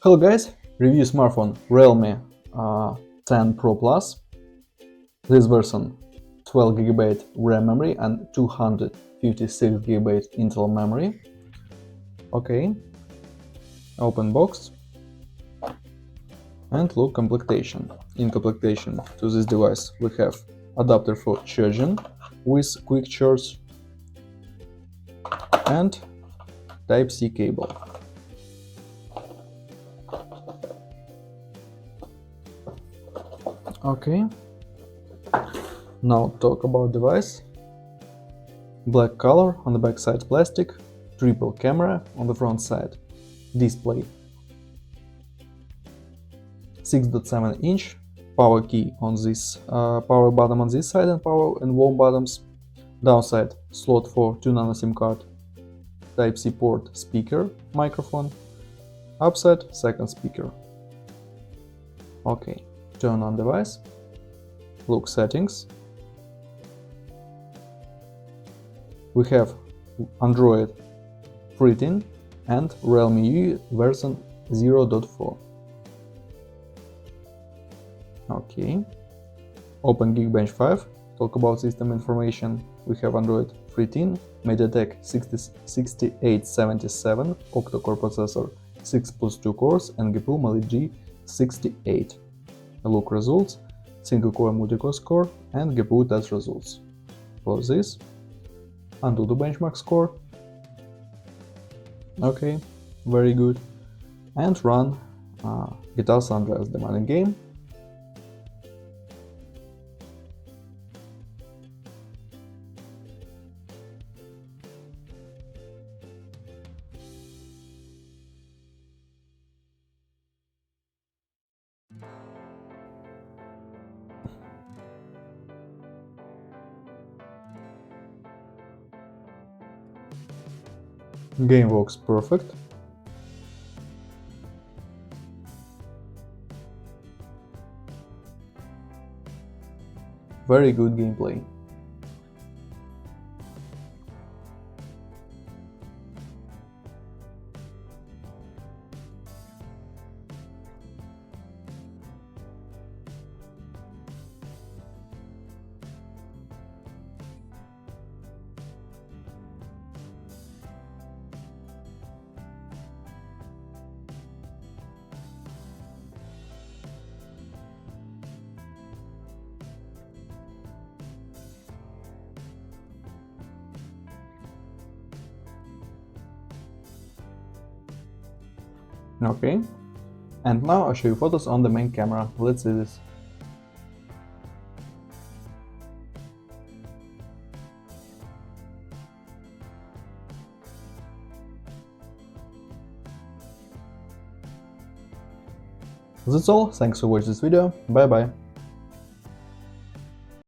Hello guys, review smartphone Realme 10 Pro Plus. This version 12GB RAM memory and 256GB internal memory. Okay, open box and look complementation. In complementation to this device we have adapter for charging with quick charge and Type-C cable. Okay, now talk about device. Black color, on the back side plastic, triple camera, on the front side display, 6.7-inch power key on this power button on this side and power and volume buttons. Downside slot for 2 nano SIM card, Type-C port, speaker, microphone. Upside second speaker. Okay, turn on device, look settings. We have Android 13 and Realme UI version 0.4. Okay, open Geekbench 5, talk about system information. We have Android 13, MediaTek 6877 octa-core processor, 6+2 cores, and GPU Mali G68. Look results, single core multi-core score, and GPU test results. Close this. Undo the benchmark score. Okay, very good. And run Guitar San Andreas demanding game. Game works perfect. Very good gameplay. Okay, and now I'll show you photos on the main camera. Let's see this. That's all, thanks for watching this video, bye bye.